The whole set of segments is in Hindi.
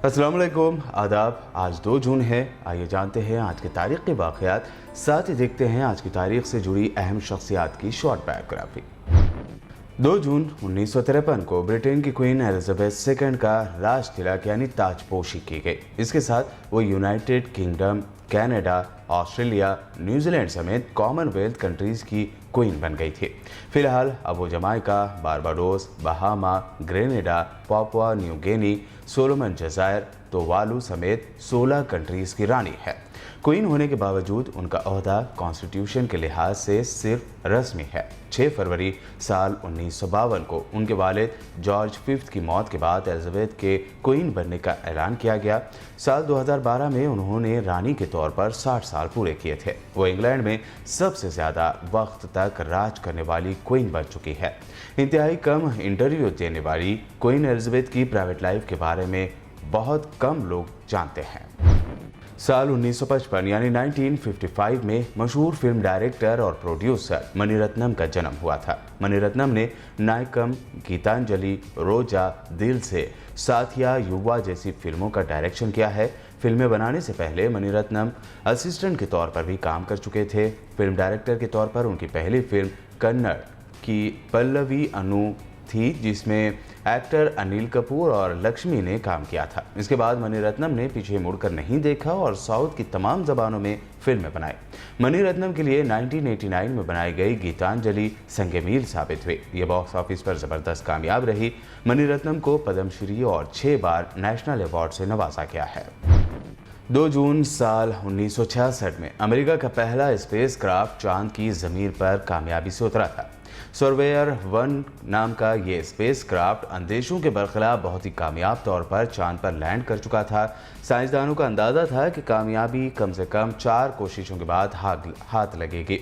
अस्सलाम वालेकुम, आदाब। आज 2 जून है। आइए जानते हैं आज की तारीख के वाक़यात, साथ ही देखते हैं आज की तारीख से जुड़ी अहम शख्सियात की शॉर्ट बायोग्राफी। 2 जून 1953 को ब्रिटेन की क्वीन एलिजाबेथ सेकंड का राज तिलक यानी ताजपोशी की गई। इसके साथ वो United Kingdom, Canada, Australia, New Zealand समेत कॉमनवेल्थ कंट्रीज की क्वीन बन गई थी। फिलहाल अब वो Jamaica, Barbados, Bahama, Grenada, Papua New Guinea, Solomon जज़ायर, तुवालू समेत 16 कंट्रीज की रानी है। क्वीन होने के बावजूद उनका ओहदा कॉन्स्टिट्यूशन के लिहाज से सिर्फ रस्मी है। 6 फरवरी साल 1952 को उनके वालिद जॉर्ज फिफ्थ की मौत के बाद एलिजाबेथ के क्वीन बनने का ऐलान किया गया। साल 2012 में उन्होंने रानी के तौर पर 60 साल पूरे किए थे। वो इंग्लैंड में सबसे ज़्यादा वक्त तक राज करने वाली क्वीन बन चुकी है। इंतहाई कम इंटरव्यू देने वाली क्वीन एलिजाबेथ की प्राइवेट लाइफ के बारे में बहुत कम लोग जानते हैं। साल 1955 यानी 1955 में मशहूर फिल्म डायरेक्टर और प्रोड्यूसर मणिरत्नम का जन्म हुआ था। मणिरत्नम ने नायकम, गीतांजलि, रोजा, दिल से, साथिया, युवा जैसी फिल्मों का डायरेक्शन किया है। फिल्में बनाने से पहले मणिरत्नम असिस्टेंट के तौर पर भी काम कर चुके थे। फिल्म डायरेक्टर के तौर पर उनकी पहली फिल्म कन्नड़ की पल्लवी अनु थी, जिसमें एक्टर अनिल कपूर और लक्ष्मी ने काम किया था। इसके बाद मणिरत्नम ने पीछे मुड़कर नहीं देखा और साउथ की तमाम जबानों में फिल्में बनाई। मणिरत्नम के लिए 1989 में बनाई गई गीतांजलि संगे मील साबित हुई। ये बॉक्स ऑफिस पर जबरदस्त कामयाब रही। मणिरत्नम को पद्मश्री और 6 बार नेशनल अवार्ड से नवाजा गया है। 2 जून साल 1966 में अमेरिका का पहला स्पेसक्राफ्ट चांद की जमीन पर कामयाबी से उतरा था। सर्वेयर 1 नाम का ये स्पेसक्राफ्ट अंदेशों के बरखिलाफ बहुत ही कामयाब तौर पर चांद पर लैंड कर चुका था। साइंसदानों का अंदाजा था कि कामयाबी कम से कम 4 कोशिशों के बाद हाथ लगेगी।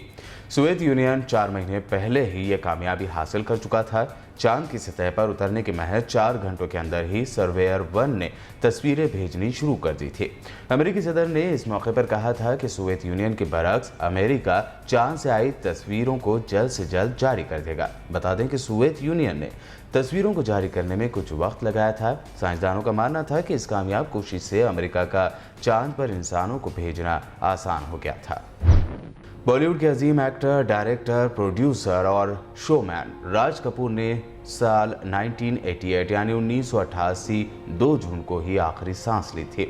सोवियत यूनियन 4 महीने पहले ही ये कामयाबी हासिल कर चुका था। चांद की सतह पर उतरने के महज 4 घंटों के अंदर ही सर्वेयर 1 ने तस्वीरें भेजनी शुरू कर दी थी। अमेरिकी सदर ने इस मौके पर कहा था कि सोवियत यूनियन के बरक्स अमेरिका चांद से आई तस्वीरों को जल्द से जल्द जारी कर देगा। बता दें कि सोवियत यूनियन ने तस्वीरों को जारी करने में कुछ वक्त लगाया था। साइंसदानों का मानना था कि इस कामयाब कोशिश से अमेरिका का चांद पर इंसानों को भेजना आसान हो गया था। बॉलीवुड के अजीम एक्टर, डायरेक्टर, प्रोड्यूसर और शोमैन राज कपूर ने साल 1988 यानी 1988 2 जून को ही आखिरी सांस ली थी।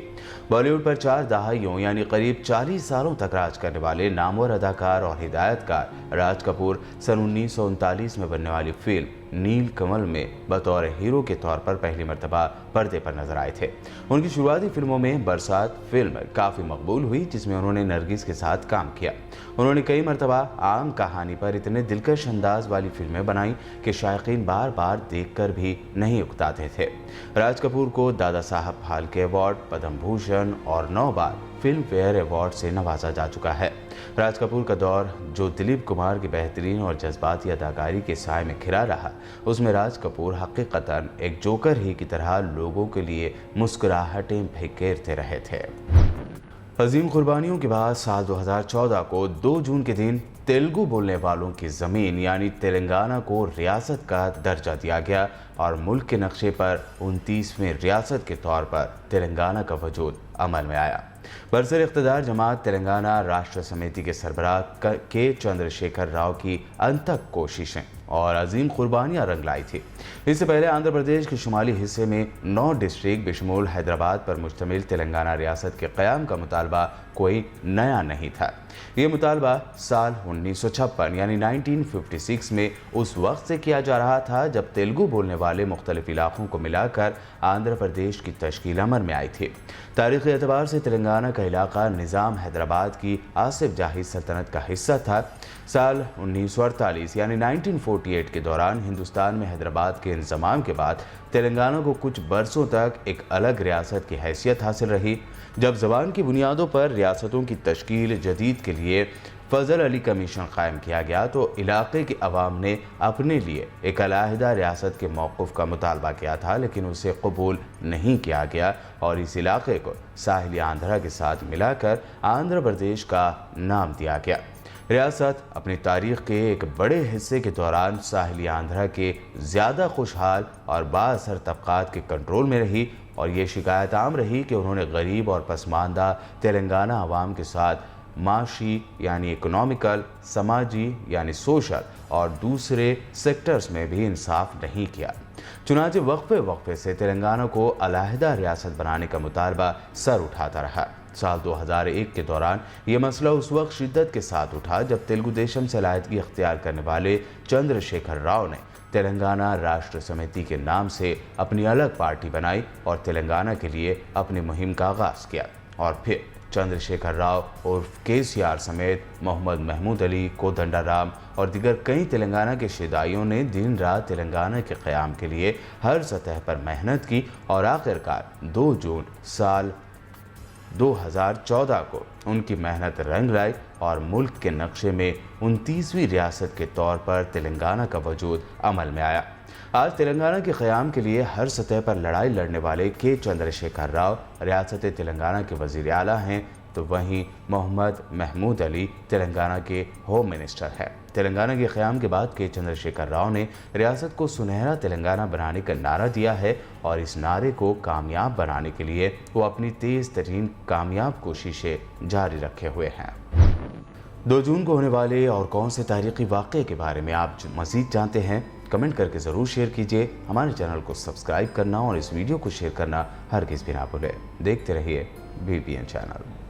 बॉलीवुड पर 4 दहाइयों यानी करीब 40 सालों तक राज करने वाले नामवर अदाकार और हिदायतकार राज कपूर सन 1939 में बनने वाली फिल्म नील कमल में बतौर हीरो के तौर पर पहली मर्तबा पर्दे पर नजर आए थे। उनकी शुरुआती फिल्मों में बरसात फिल्म काफ़ी मकबूल हुई, जिसमें उन्होंने नरगिस के साथ काम किया। उन्होंने कई मर्तबा आम कहानी पर इतने दिलकश अंदाज वाली फिल्में बनाई कि शायकीन बार बार देखकर भी नहीं उकताते थे। राज कपूर को दादा साहब फाल्के अवार्ड, पद्म भूषण और 9 बार फिल्म फेयर अवार्ड से नवाजा जा चुका है। राज कपूर का दौर जो दिलीप कुमार की बेहतरीन और जज्बाती अदाकारी के साए में घिरा रहा, उसमें राज कपूर हकीकतन एक जोकर ही की तरह लोगों के लिए मुस्कुराहटें बिखेरते रहे थे। अजीम कुर्बानियों के बाद साल 2014 को 2 जून के दिन तेलुगु बोलने वालों की ज़मीन यानी तेलंगाना को रियासत का दर्जा दिया गया और मुल्क के नक्शे पर 29वें रियासत के तौर पर तेलंगाना का वजूद अमल में आया। बरसर इख्तिदार जमात तेलंगाना राष्ट्र समिति के सरबराह के चंद्रशेखर राव की अनथक कोशिशें और अजीम कुर्बानियाँ रंग लाई थी। इससे पहले आंध्र प्रदेश के शुमाली हिस्से में 9 डिस्ट्रिक्ट बिशमूल हैदराबाद पर मुश्तमिल तेलंगाना रियासत के क़याम का मुतालबा कोई नया नहीं था। ये मुतालबा साल 1956 यानी 1956 में उस वक्त से किया जा रहा था जब तेलुगु बोलने वाले मुख्तलिफ इलाकों को मिलाकर आंध्र प्रदेश की तश्कील अमल में आई थी। तारीख़ी एतबार से तेलंगाना का इलाका निज़ाम हैदराबाद की आसिफ जाही सल्तनत का हिस्सा था। साल 1948 यानी 1948 के दौरान हिंदुस्तान में हैदराबाद के इंज़माम के बाद तेलंगाना को कुछ बरसों तक एक अलग रियासत की हैसियत हासिल रही। जब ज़बान की बुनियादों पर रियासतों की तश्कील जदीद के लिए फजल अली कमीशन कायम किया गया तो इलाके के अवाम ने अपने लिए एक अलहदा रियासत के मौक़िफ़ का मुतालबा किया था, लेकिन उसे कबूल नहीं किया गया और इस इलाके को साहिली आंध्रा के साथ मिलाकर आंध्र प्रदेश का नाम दिया गया। रियासत अपनी तारीख के एक बड़े हिस्से के दौरान साहिली आंध्रा के ज़्यादा खुशहाल और बाअसर तबकात के कंट्रोल में रही और ये शिकायत आम रही कि उन्होंने गरीब और पसमानदा तेलंगाना आवाम के साथ माशी यानी इकोनॉमिकल, समाजी यानी सोशल और दूसरे सेक्टर्स में भी इंसाफ नहीं किया। चुनांचे वक्फे वक्फे से तेलंगाना को अलहदा रियासत बनाने का मुतालबा सर उठाता रहा। साल 2001 के दौरान ये मसला उस वक्त शिद्दत के साथ उठा जब तेलुगु देशम से अलायदगी अख्तियार करने वाले चंद्रशेखर राव ने तेलंगाना राष्ट्र समिति के नाम से अपनी अलग पार्टी बनाई और तेलंगाना के लिए अपनी मुहिम का आगाज़ किया। और फिर चंद्रशेखर राव उर्फ केसीआर समेत मोहम्मद महमूद अली, कोदंडाराम और दीगर कई तेलंगाना के शिदाइयों ने दिन रात तेलंगाना के क़याम के लिए हर सतह पर मेहनत की और आखिरकार 2 जून साल 2014 को उनकी मेहनत रंग लाई और मुल्क के नक्शे में 29वीं रियासत के तौर पर तेलंगाना का वजूद अमल में आया। आज तेलंगाना के क़याम के लिए हर सतह पर लड़ाई लड़ने वाले के चंद्रशेखर राव रियासत तेलंगाना के वज़ीर आला हैं, तो वहीं मोहम्मद महमूद अली तेलंगाना के होम मिनिस्टर हैं। तेलंगाना के क़याम के बाद के चंद्रशेखर राव ने रियासत को सुनहरा तेलंगाना बनाने का नारा दिया है और इस नारे को कामयाब बनाने के लिए वो अपनी तेज़ तरीन कामयाब कोशिशें जारी रखे हुए हैं। 2 जून को होने वाले और कौन से तारीख़ी वाक़े के बारे में आप मज़ीद जानते हैं, कमेंट करके ज़रूर शेयर कीजिए। हमारे चैनल को सब्सक्राइब करना और इस वीडियो को शेयर करना हरगिज़ भी ना भूलें। देखते रहिए BBN चैनल।